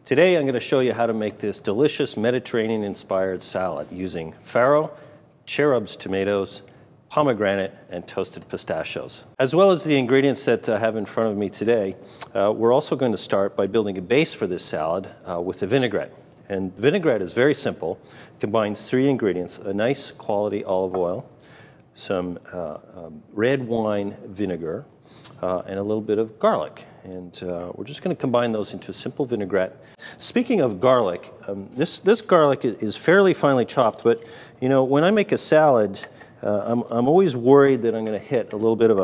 Today I'm going to show you how to make this delicious Mediterranean-inspired salad using farro, cherubs tomatoes, pomegranate, and toasted pistachios. As well as the ingredients that I have in front of me today, we're also going to start by building a base for this salad with a vinaigrette. And the vinaigrette is very simple. It combines three ingredients: a nice quality olive oil, some red wine vinegar, and a little bit of garlic. And we're just going to combine those into a simple vinaigrette. Speaking of garlic, this garlic is fairly finely chopped, but you know, when I make a salad, I'm always worried that I'm going to hit a little bit of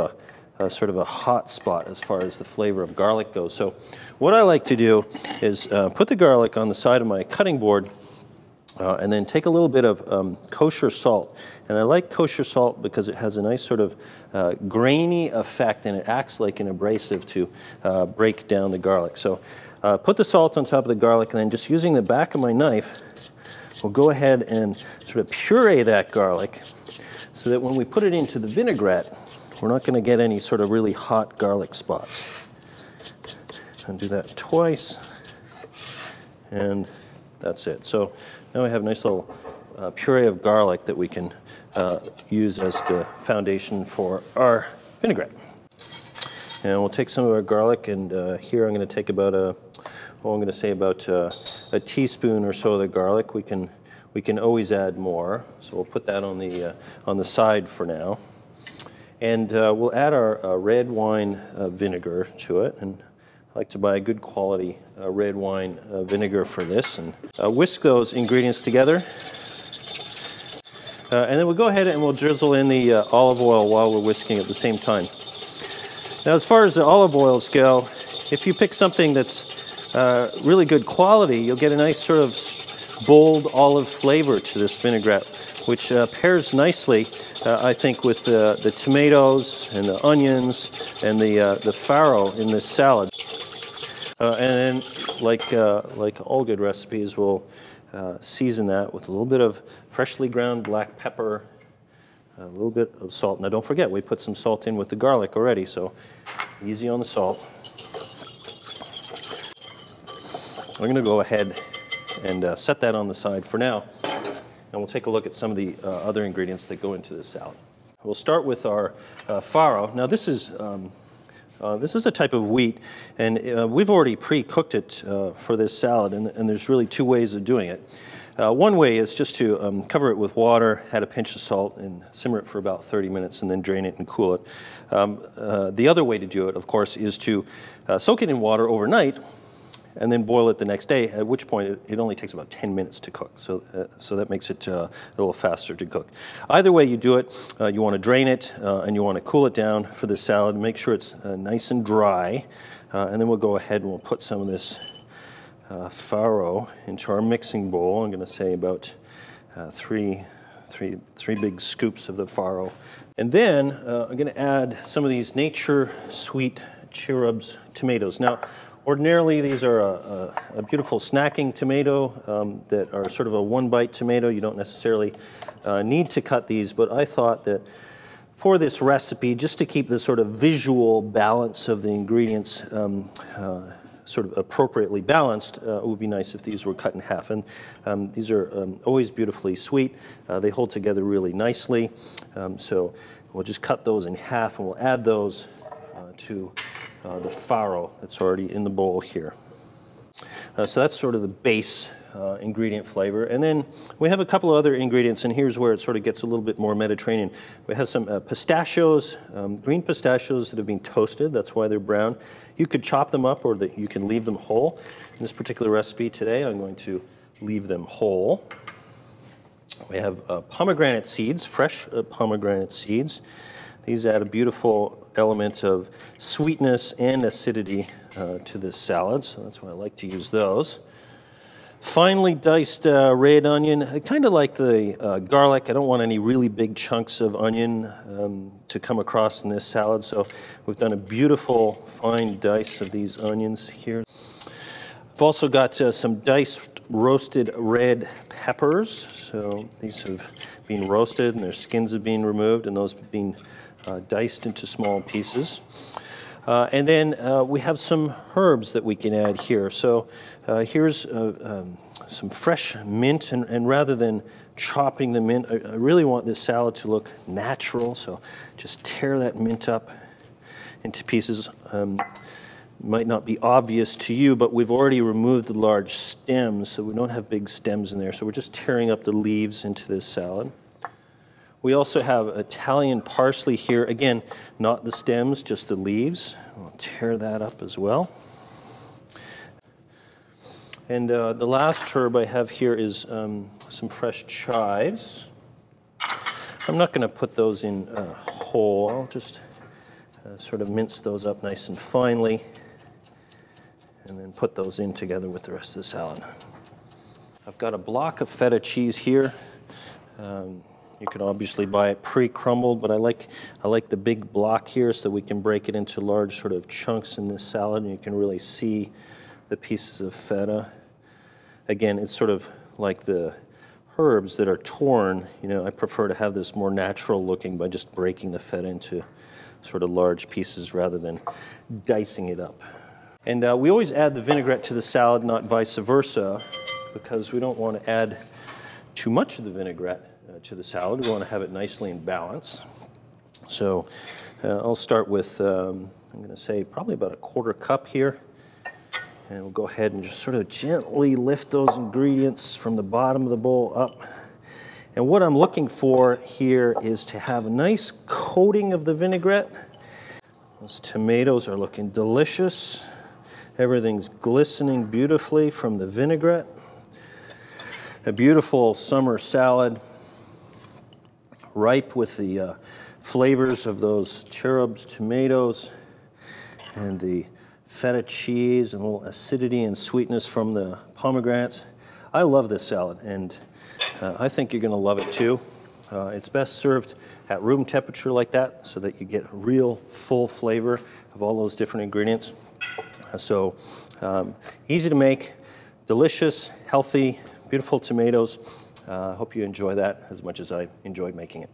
a sort of a hot spot as far as the flavor of garlic goes. So what I like to do is put the garlic on the side of my cutting board and then take a little bit of kosher salt. And I like kosher salt because it has a nice sort of grainy effect, and it acts like an abrasive to break down the garlic. So put the salt on top of the garlic, and then just using the back of my knife, we'll go ahead and sort of puree that garlic so that when we put it into the vinaigrette, we're not going to get any sort of really hot garlic spots. And do that twice, and that's it. So now we have a nice little puree of garlic that we can use as the foundation for our vinaigrette. And we'll take some of our garlic, and here I'm going to take about a teaspoon or so of the garlic. We can always add more, so we'll put that on the side for now. And we'll add our red wine vinegar to it. And I like to buy a good quality red wine vinegar for this, and whisk those ingredients together. And then we'll go ahead and we'll drizzle in the olive oil while we're whisking at the same time. Now, as far as the olive oils go, if you pick something that's really good quality, you'll get a nice sort of bold olive flavor to this vinaigrette, which pairs nicely, I think, with the tomatoes and the onions and the farro in this salad. And then, like all good recipes, we'll season that with a little bit of freshly ground black pepper, a little bit of salt. Now, don't forget, we put some salt in with the garlic already, so easy on the salt. We're going to go ahead and set that on the side for now, and we'll take a look at some of the other ingredients that go into this salad. We'll start with our farro. Now, this is a type of wheat, and we've already pre-cooked it for this salad, and there's really two ways of doing it. One way is just to cover it with water, add a pinch of salt, and simmer it for about 30 minutes, and then drain it and cool it. The other way to do it, of course, is to soak it in water overnight, and then boil it the next day, at which point it only takes about 10 minutes to cook. So that makes it a little faster to cook. Either way you do it, you want to drain it and you want to cool it down for the salad. Make sure it's nice and dry. And then we'll go ahead and we'll put some of this farro into our mixing bowl. I'm going to say about three big scoops of the farro. And then I'm going to add some of these nature sweet cherubs tomatoes. Now, ordinarily, these are a beautiful snacking tomato that are sort of a one-bite tomato. You don't necessarily need to cut these, but I thought that for this recipe, just to keep the sort of visual balance of the ingredients sort of appropriately balanced, it would be nice if these were cut in half. And these are always beautifully sweet. They hold together really nicely. So we'll just cut those in half, and we'll add those to the farro that's already in the bowl here. So that's sort of the base ingredient flavor. And then we have a couple of other ingredients, and here's where it sort of gets a little bit more Mediterranean. We have some pistachios, green pistachios that have been toasted. That's why they're brown. You could chop them up, or you can leave them whole. In this particular recipe today, I'm going to leave them whole. We have pomegranate seeds, fresh pomegranate seeds. These add a beautiful element of sweetness and acidity to this salad, so that's why I like to use those. Finely diced red onion. I kind of like the garlic. I don't want any really big chunks of onion to come across in this salad, so we've done a beautiful fine dice of these onions here. I've also got some diced roasted red peppers. So these have been roasted and their skins have been removed, and those have been diced into small pieces. And then we have some herbs that we can add here. So here's some fresh mint, and rather than chopping the mint, I really want this salad to look natural, so just tear that mint up into pieces. Might not be obvious to you, but we've already removed the large stems, so we don't have big stems in there, so we're just tearing up the leaves into this salad. We also have Italian parsley here. Again, not the stems, just the leaves. We'll tear that up as well. And the last herb I have here is some fresh chives. I'm not going to put those in whole. I'll just sort of mince those up nice and finely, and then put those in together with the rest of the salad. I've got a block of feta cheese here. You can obviously buy it pre-crumbled, but I like the big block here so we can break it into large sort of chunks in this salad, and you can really see the pieces of feta. Again, it's sort of like the herbs that are torn. You know, I prefer to have this more natural looking by just breaking the feta into sort of large pieces rather than dicing it up. And we always add the vinaigrette to the salad, not vice versa, because we don't want to add too much of the vinaigrette to the salad. We want to have it nicely in balance. So I'll start with, I'm going to say probably about a 1/4 cup here. And we'll go ahead and just sort of gently lift those ingredients from the bottom of the bowl up. And what I'm looking for here is to have a nice coating of the vinaigrette. Those tomatoes are looking delicious. Everything's glistening beautifully from the vinaigrette. A beautiful summer salad, ripe with the flavors of those Cherubs tomatoes and the feta cheese and a little acidity and sweetness from the pomegranates. I love this salad, and I think you're going to love it too. It's best served at room temperature like that so that you get real full flavor of all those different ingredients. So easy to make, delicious, healthy, beautiful tomatoes. I hope you enjoy that as much as I enjoyed making it.